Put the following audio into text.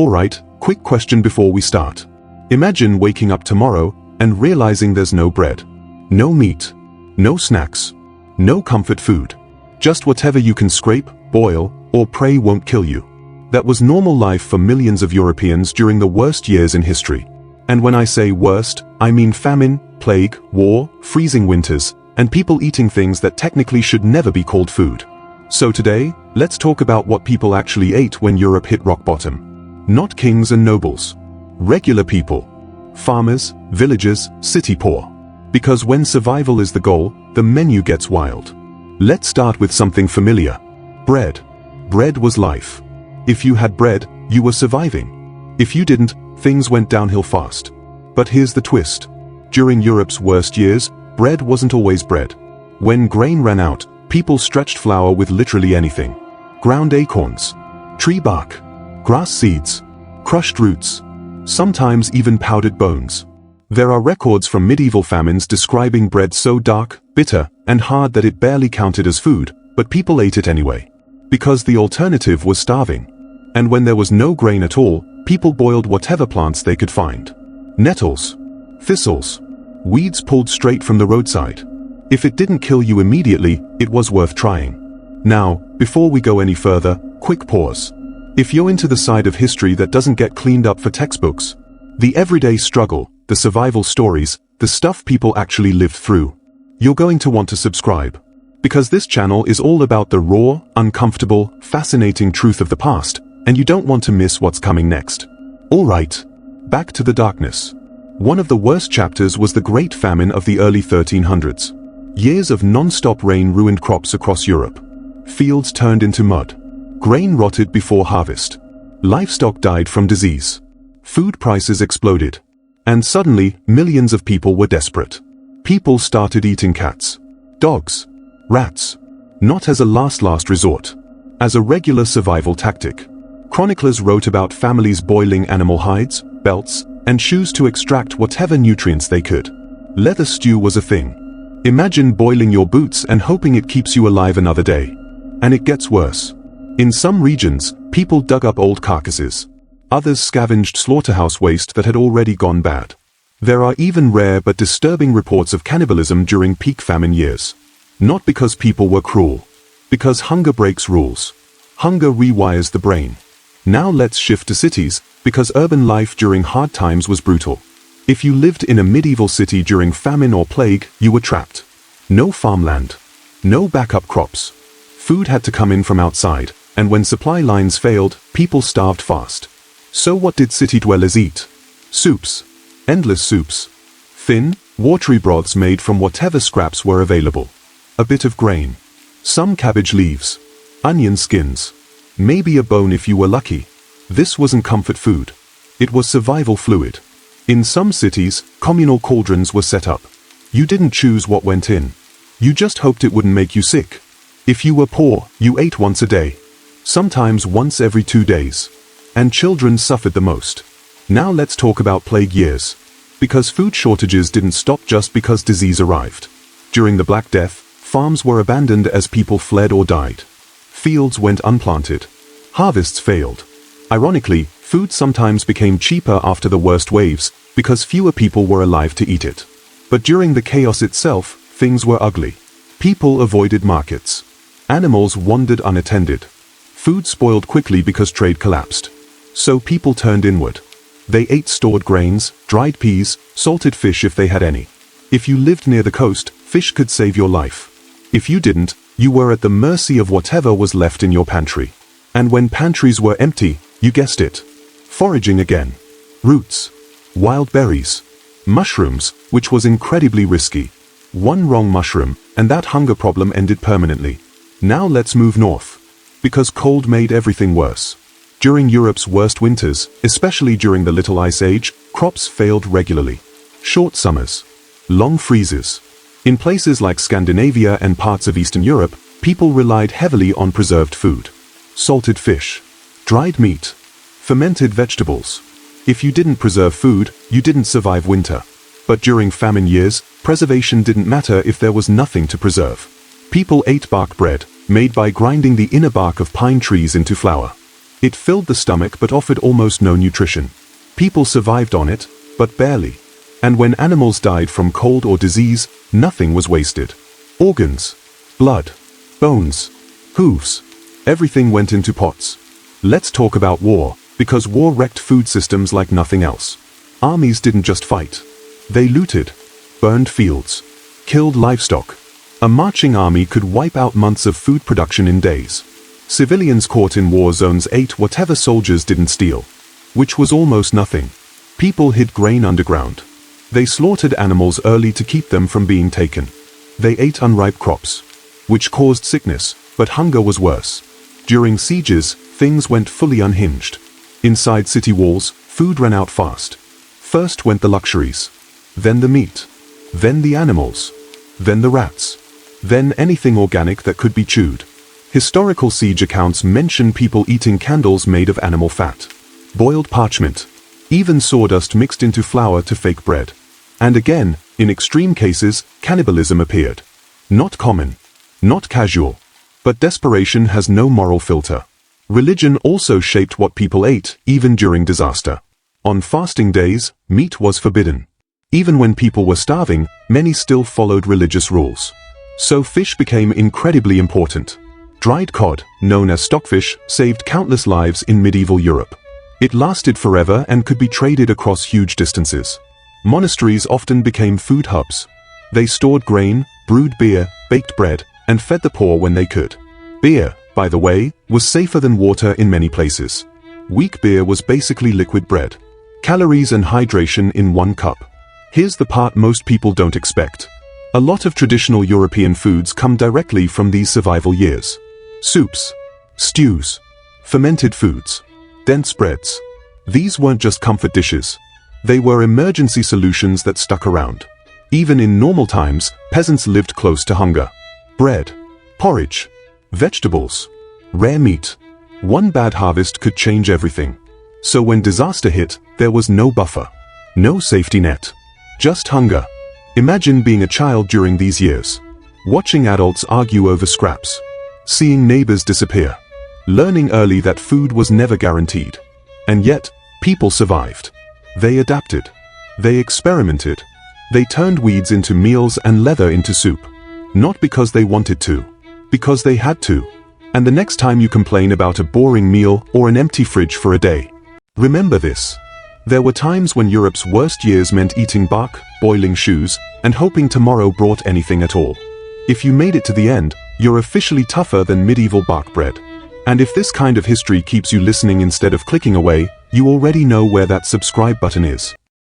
Alright, quick question before we start. Imagine waking up tomorrow and realizing there's no bread, no meat, no snacks, no comfort food. Just whatever you can scrape, boil, or pray won't kill you. That was normal life for millions of Europeans during the worst years in history. And when I say worst, I mean famine, plague, war, freezing winters, and people eating things that technically should never be called food. So today, let's talk about what people actually ate when Europe hit rock bottom. Not kings and nobles. Regular people. Farmers, villagers, city poor. Because when survival is the goal, the menu gets wild. Let's start with something familiar. Bread. Bread was life. If you had bread, you were surviving. If you didn't, things went downhill fast. But here's the twist. During Europe's worst years, bread wasn't always bread. When grain ran out, people stretched flour with literally anything. Ground acorns, tree bark, grass seeds, crushed roots, sometimes even powdered bones. There are records from medieval famines describing bread so dark, bitter, and hard that it barely counted as food, but people ate it anyway. Because the alternative was starving. And when there was no grain at all, people boiled whatever plants they could find. Nettles, thistles, weeds pulled straight from the roadside. If it didn't kill you immediately, it was worth trying. Now, before we go any further, quick pause. If you're into the side of history that doesn't get cleaned up for textbooks, the everyday struggle, the survival stories, the stuff people actually lived through, you're going to want to subscribe. Because this channel is all about the raw, uncomfortable, fascinating truth of the past, and you don't want to miss what's coming next. Alright, back to the darkness. One of the worst chapters was the Great Famine of the early 1300s. Years of non-stop rain ruined crops across Europe. Fields turned into mud. Grain rotted before harvest. Livestock died from disease. Food prices exploded. And suddenly, millions of people were desperate. People started eating cats, dogs, rats. Not as a last resort. As a regular survival tactic. Chroniclers wrote about families boiling animal hides, belts, and shoes to extract whatever nutrients they could. Leather stew was a thing. Imagine boiling your boots and hoping it keeps you alive another day. And it gets worse. In some regions, people dug up old carcasses. Others scavenged slaughterhouse waste that had already gone bad. There are even rare but disturbing reports of cannibalism during peak famine years. Not because people were cruel. Because hunger breaks rules. Hunger rewires the brain. Now let's shift to cities, because urban life during hard times was brutal. If you lived in a medieval city during famine or plague, you were trapped. No farmland. No backup crops. Food had to come in from outside, and when supply lines failed, people starved fast. So what did city dwellers eat? Soups. Endless soups. Thin, watery broths made from whatever scraps were available. A bit of grain. Some cabbage leaves. Onion skins. Maybe a bone if you were lucky. This wasn't comfort food. It was survival fluid. In some cities, communal cauldrons were set up. You didn't choose what went in. You just hoped it wouldn't make you sick. If you were poor, you ate once a day. Sometimes once every 2 days. And children suffered the most. Now let's talk about plague years. Because food shortages didn't stop just because disease arrived. During the Black Death, farms were abandoned as people fled or died. Fields went unplanted. Harvests failed. Ironically, food sometimes became cheaper after the worst waves, because fewer people were alive to eat it. But during the chaos itself, things were ugly. People avoided markets. Animals wandered unattended. Food spoiled quickly because trade collapsed. So people turned inward. They ate stored grains, dried peas, salted fish if they had any. If you lived near the coast, fish could save your life. If you didn't, you were at the mercy of whatever was left in your pantry. And when pantries were empty, you guessed it. Foraging again. Roots. Wild berries. Mushrooms, which was incredibly risky. One wrong mushroom, and that hunger problem ended permanently. Now let's move north. Because cold made everything worse. During Europe's worst winters, especially during the Little Ice Age, crops failed regularly. Short summers. Long freezes. In places like Scandinavia and parts of Eastern Europe, people relied heavily on preserved food. Salted fish. Dried meat. Fermented vegetables. If you didn't preserve food, you didn't survive winter. But during famine years, preservation didn't matter if there was nothing to preserve. People ate bark bread, made by grinding the inner bark of pine trees into flour. It filled the stomach but offered almost no nutrition. People survived on it, but barely. And when animals died from cold or disease, nothing was wasted. Organs, blood, bones, hooves, everything went into pots. Let's talk about war, because war wrecked food systems like nothing else. Armies didn't just fight. They looted, burned fields, killed livestock. A marching army could wipe out months of food production in days. Civilians caught in war zones ate whatever soldiers didn't steal, which was almost nothing. People hid grain underground. They slaughtered animals early to keep them from being taken. They ate unripe crops, which caused sickness, but hunger was worse. During sieges, things went fully unhinged. Inside city walls, food ran out fast. First went the luxuries, then the meat, then the animals, then the rats, then anything organic that could be chewed. Historical siege accounts mention people eating candles made of animal fat, boiled parchment, even sawdust mixed into flour to fake bread. And again, in extreme cases, cannibalism appeared. Not common, not casual, but desperation has no moral filter. Religion also shaped what people ate, even during disaster. On fasting days, meat was forbidden. Even when people were starving, many still followed religious rules. So fish became incredibly important. Dried cod, known as stockfish, saved countless lives in medieval Europe. It lasted forever and could be traded across huge distances. Monasteries often became food hubs. They stored grain, brewed beer, baked bread, and fed the poor when they could. Beer, by the way, was safer than water in many places. Weak beer was basically liquid bread. Calories and hydration in one cup. Here's the part most people don't expect. A lot of traditional European foods come directly from these survival years. Soups, stews, fermented foods, dense breads. These weren't just comfort dishes. They were emergency solutions that stuck around. Even in normal times, peasants lived close to hunger. Bread, porridge, vegetables, rare meat. One bad harvest could change everything. So when disaster hit, there was no buffer, no safety net, just hunger. Imagine being a child during these years, watching adults argue over scraps, seeing neighbors disappear, learning early that food was never guaranteed. And yet, people survived. They adapted. They experimented. They turned weeds into meals and leather into soup. Not because they wanted to, because they had to. And the next time you complain about a boring meal or an empty fridge for a day, remember this. There were times when Europe's worst years meant eating bark, boiling shoes, and hoping tomorrow brought anything at all. If you made it to the end, you're officially tougher than medieval bark bread. And if this kind of history keeps you listening instead of clicking away, you already know where that subscribe button is.